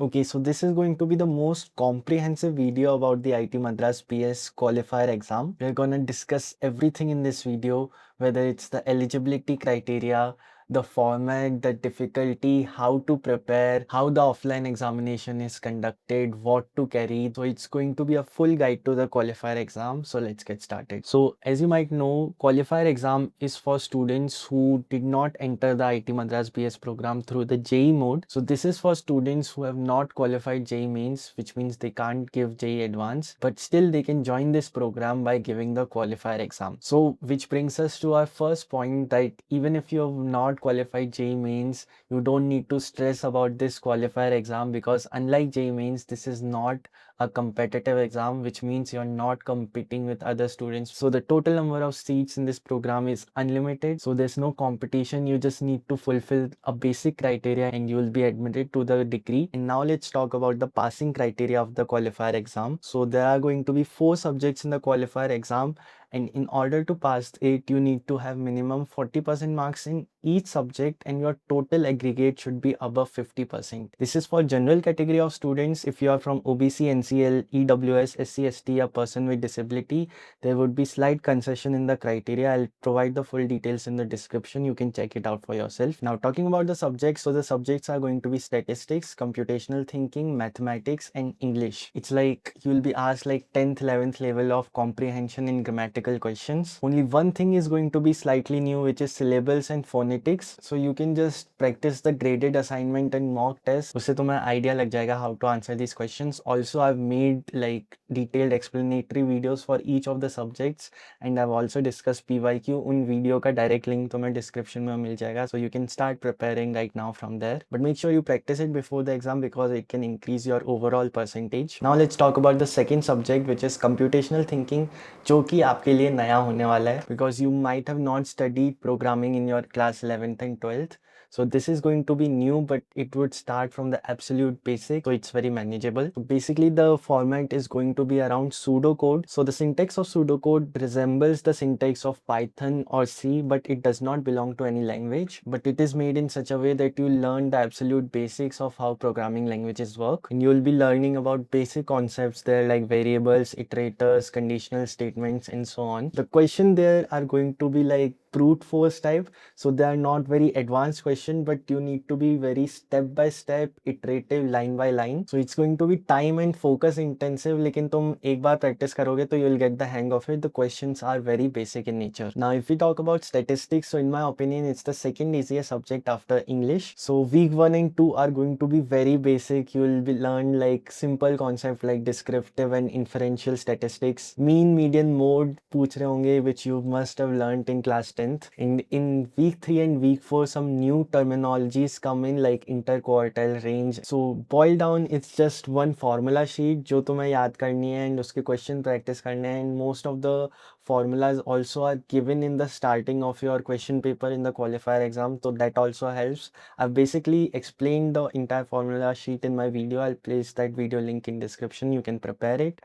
Okay, so this is going to be the most comprehensive video about the IIT Madras PS Qualifier exam. We're gonna discuss everything in this video, whether it's the eligibility criteria, the format, the difficulty, how to prepare, how the offline examination is conducted, what to carry. So it's going to be a full guide to the qualifier exam. So let's get started. So as you might know, qualifier exam is for students who did not enter the IIT Madras PS program through the JEE mode. So this is for students who have not qualified JEE mains, which means they can't give JEE advance, but still they can join this program by giving the qualifier exam. So which brings us to our first point, that even if you have not qualified JEE mains, you don't need to stress about this qualifier exam, because unlike JEE mains, this is not a competitive exam, which means you're not competing with other students. So the total number of seats in this program is unlimited. So there's no competition. You just need to fulfill a basic criteria and you will be admitted to the degree. And now let's talk about the passing criteria of the qualifier exam. So there are going to be 4 subjects in the qualifier exam, and in order to pass it, you need to have minimum 40% marks in each subject, and your total aggregate should be above 50%. This is for general category of students. If you are from OBC, NCL, EWS, SC, ST, a person with disability, there would be slight concession in the criteria. I'll provide the full details in the description. You can check it out for yourself. Now talking about the subjects, so the subjects are going to be statistics, computational thinking, mathematics, and English. It's like you'll be asked like 10th, 11th level of comprehension in grammatical questions. Only one thing is going to be slightly new, which is syllables and phonetics. So you can just practice the graded assignment and mock test. उससे तुम्हें idea लग जाएगा how to answer these questions. Also, I've made like detailed explanatory videos for each of the subjects, and I've also discussed PYQ. उन video का direct link तुम्हें description में मिल जाएगा, so you can start preparing right now from there. But make sure you practice it before the exam, because it can increase your overall percentage. Now let's talk about the second subject, which is computational thinking, जो कि आपके लिए नया होने वाला है, because you might have not studied programming in your class 11th and 12th. So this is going to be new, but it would start from the absolute basic, so it's very manageable. So basically the format is going to be around pseudo code. So the syntax of pseudo code resembles the syntax of Python or C, but it does not belong to any language, but it is made in such a way that you learn the absolute basics of how programming languages work, and you will be learning about basic concepts there, like variables, iterators, conditional statements, and so on. The question there are going to be like brute force type, so they are not very advanced question, but you need to be very step by step, iterative, line by line. So it's going to be time and focus intensive, लेकिन तुम एक बार practice करोगे तो you'll get the hang of it. The questions are very basic in nature. Now if we talk about statistics, so in my opinion it's the second easiest subject after English. So week 1 and 2 are going to be very basic. You'll be learn like simple concept like descriptive and inferential statistics. Mean, median, mode पूछ रहे होंगे, which you must have learned in class 10th. And in week 3 and week 4, some new terminologies come in, like interquartile range. So boil down, it's just one formula sheet जो तुम्हें याद करनी है, and उसके question practice करने हैं. And most of the formulas also are given in the starting of your question paper in the qualifier exam, so that also helps. I've basically explained the entire formula sheet in my video. I'll place that video link in description. You can prepare it.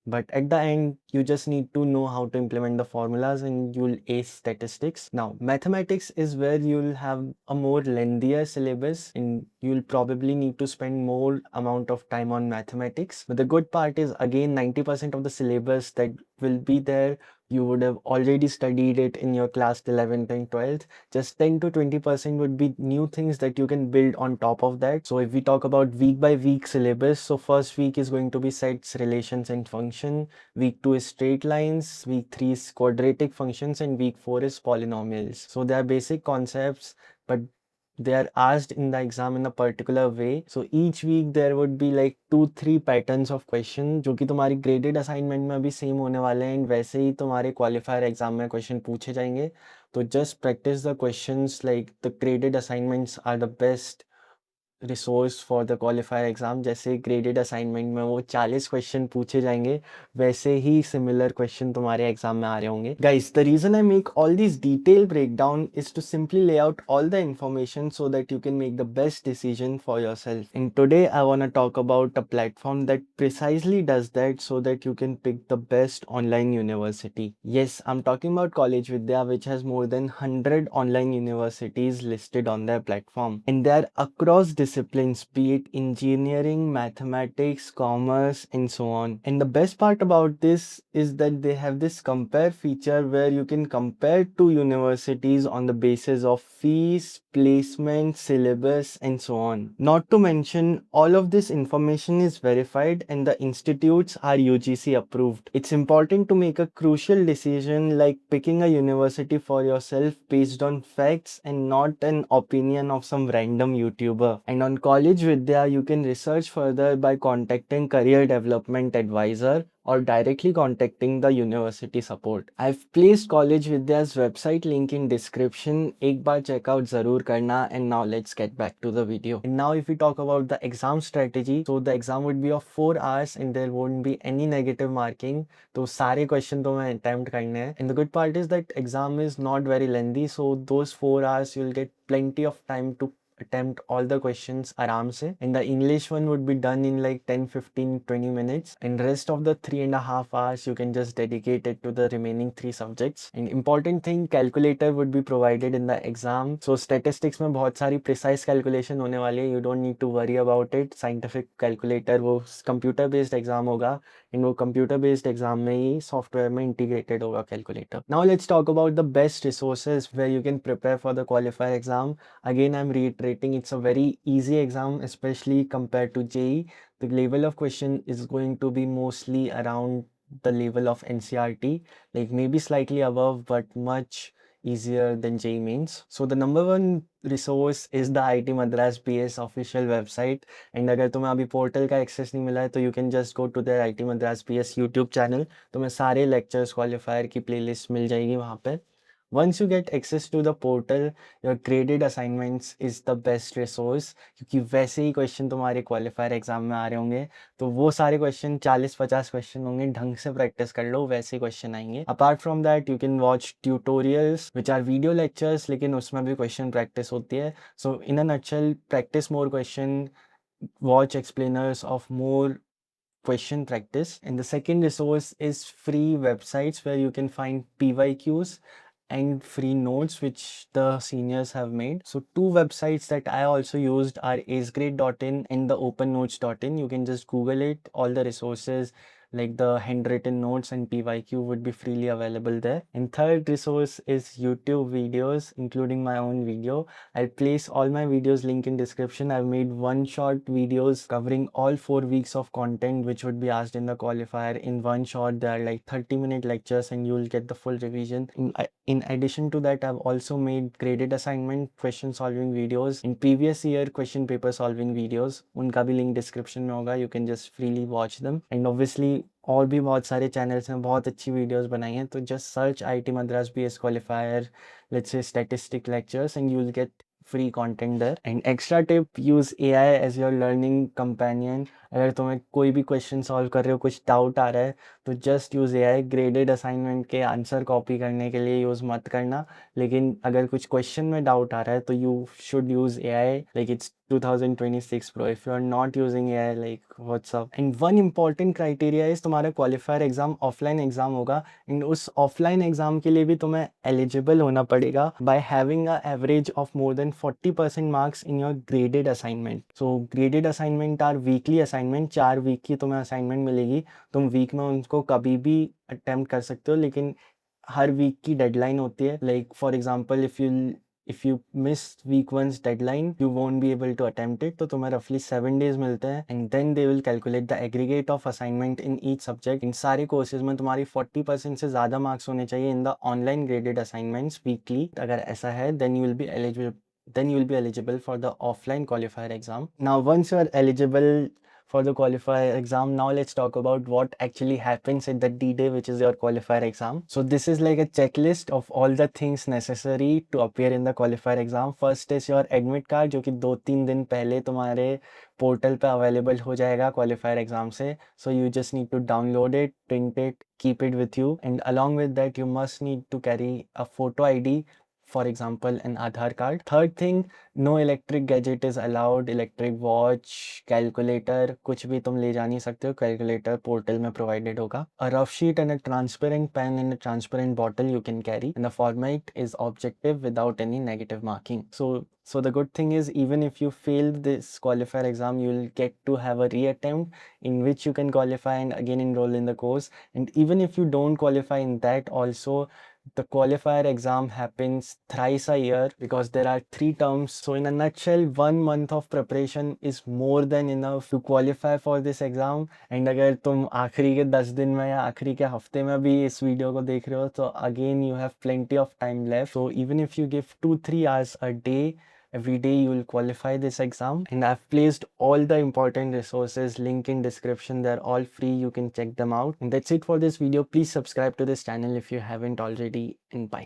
But at the end, you just need to know how to implement the formulas and you'll ace statistics. Now, mathematics is where you'll have a more lengthier syllabus and you'll probably need to spend more amount of time on mathematics. But the good part is, again, 90% of the syllabus that will be there, you would have already studied it in your class 11th and 12th. Just 10 to 20% would be new things that you can build on top of that. So if we talk about week by week syllabus, so first week is going to be sets, relations, and function. Week 2 is straight lines. Week 3 is quadratic functions, and week 4 is polynomials. So they are basic concepts, but they are asked in the exam in a particular way. So each week there would be like 2-3 patterns of question, जो कि तुम्हारी graded assignment में भी same होने वाले हैं, and वैसे ही तुम्हारे qualifier exam में question पूछे जाएंगे. तो just practice the questions. Like the graded assignments are the best resource for the qualifier exam. जैसे ग्रेडेड असाइनमेंट में वो 40 क्वेश्चन पूछे जाएंगे, वैसे ही सिमिलर क्वेश्चन तुम्हारे एग्जाम में आ रहे होंगे. Guys, the reason I make all this detail breakdown is to simply lay out all the information so that you can make the best decision for yourself. And today I want to talk about a platform that precisely does that, so that you can pick the best online university. Yes, I'm talking about College Vidya, which has more than 100 online universities listed on their platform, and they are across disciplines disciplines, be it engineering, mathematics, commerce, and so on. And the best part about this is that they have this compare feature where you can compare two universities on the basis of fees, placement, syllabus, and so on. Not to mention, all of this information is verified and the institutes are UGC approved. It's important to make a crucial decision like picking a university for yourself based on facts and not an opinion of some random YouTuber. And on College Vidya, you can research further by contacting career development advisor or directly contacting the university support. I've placed College Vidya's website link in description. एक बार check out जरूर करना. And now let's get back to the video. And now if we talk about the exam strategy, so the exam would be of 4 hours and there won't be any negative marking. तो सारे question तो मैं attempt करने हैं. And the good part is that exam is not very lengthy, so those 4 hours you'll get plenty of time to attempt all the questions आराम से. And the English one would be done in like 10, 15, 20 minutes. And rest of the 3.5 hours you can just dedicate it to the remaining 3 subjects. And important thing, calculator would be provided in the exam. So statistics में बहुत सारी precise calculation होने वाली है. You don't need to worry about it. Scientific calculator वो computer based exam होगा. And वो computer based exam में ही software में integrated होगा calculator. Now let's talk about the best resources where you can prepare for the qualifier exam. Again, I'm reiterating, it's a very easy exam, especially compared to JEE. The level of question is going to be mostly around the level of NCRT, like maybe slightly above, but much easier than JEE mains. So the number one resource is the IIT Madras PS official website. And अगर तुम्हें अभी portal का access नहीं मिला है तो you can just go to their IIT Madras PS YouTube channel. तुम्हें सारे lectures qualifier की playlist मिल जाएगी वहाँ पे. Once you get access to the portal, your graded assignments is the best resource क्योंकि वैसे ही क्वेश्चन तुम्हारे क्वालिफायर एग्जाम में आ रहे होंगे तो वो सारे क्वेश्चन 40-50 क्वेश्चन होंगे. ढंग से प्रैक्टिस कर लो, वैसे क्वेश्चन आएंगे. Apart from that you can watch tutorials which are video lectures, लेकिन उसमें भी क्वेश्चन प्रैक्टिस होती है. So in a nutshell, practice more question, watch explainers of more question practice. And the second resource is free websites where you can find PYQs and free notes which the seniors have made. So two websites that I also used are acegrade.in and the opennotes.in. You can just Google it. All the resources like the handwritten notes and PYQ would be freely available there. And third resource is YouTube videos, including my own video. I'll place all my videos link in description. I've made one shot videos covering all 4 weeks of content which would be asked in the qualifier in one shot. They are like 30-minute lectures and you'll get the full revision. In addition to that, I've also made graded assignment question solving videos in previous year question paper solving videos. उनका भी link description में होगा. You can just freely watch them. And obviously और भी बहुत सारे channels हैं, बहुत अच्छी वीडियोस बनाई हैं. तो just search IIT Madras PS Qualifier, let's say statistic lectures, and you'll get free content there. And extra tip, use AI as your learning companion. अगर तुम्हें कोई भी क्वेश्चन सॉल्व कर रहे हो, कुछ डाउट आ रहा है तो just use AI. Graded assignment के आंसर कॉपी करने के लिए यूज़ मत करना, लेकिन अगर कुछ क्वेश्चन में डाउट आ रहा है तो you should use AI. Like it's 2026 Pro. If you are not using AI, like what's up? And one important criteria is तुम्हारा क्वालिफायर एग्जाम ऑफलाइन एग्जाम होगा. एंड उस ऑफलाइन एग्जाम के लिए भी तुम्हें एलिजिबल होना पड़ेगा by having a average of more than 40% marks in your graded assignment. So graded assignment are weekly assignment. 4 week की तुम्हें असाइनमेंट मिलेगी. तुम वीक में उनको कभी भी अटेम्प्ट कर सकते हो, लेकिन हर वीक की डेडलाइन होती है. Like for example if you miss week one's deadline, you won't be able to attempt it. तो तुम्हें roughly 7 days मिलते हैं and then they will calculate the aggregate of assignment in each subject. इन सारे courses में तुम्हारी 40% से ज़्यादा marks होने चाहिए in the online graded assignments weekly. अगर ऐसा है then you will be eligible for the offline qualifier exam. Now once you are eligible for the qualifier exam, now let's talk about what actually happens at the D-Day, which is your qualifier exam. So this is like a checklist of all the things necessary to appear in the qualifier exam. First is your admit card, जो कि 2-3 दिन पहले तुम्हारे portal पे available हो जाएगा qualifier exam से. So you just need to download it, print it, keep it with you, and along with that you must need to carry a photo ID for example, an Aadhaar card. Third thing, no electric gadget is allowed. Electric watch, calculator, कुछ भी तुम ले जा नहीं सकते हो. Calculator portal में provided होगा. A rough sheet and a transparent pen in a transparent bottle you can carry, and the format is objective without any negative marking. So the good thing is, even if you fail this qualifier exam, you will get to have a reattempt in which you can qualify and again enroll in the course. And even if you don't qualify in that also, the qualifier exam happens thrice a year because there are 3 terms. So in a nutshell, 1 month of preparation is more than enough to qualify for this exam. And अगर तुम आखिरी के 10 दिन में या आखिरी के हफ्ते में भी इस वीडियो को देख रहे हो, तो again you have plenty of time left. So even if you give 2-3 hours a day, every day you will qualify this exam. And I've placed all the important resources, link in description. They're all free, you can check them out. And that's it for this video. Please subscribe to this channel if you haven't already, and bye.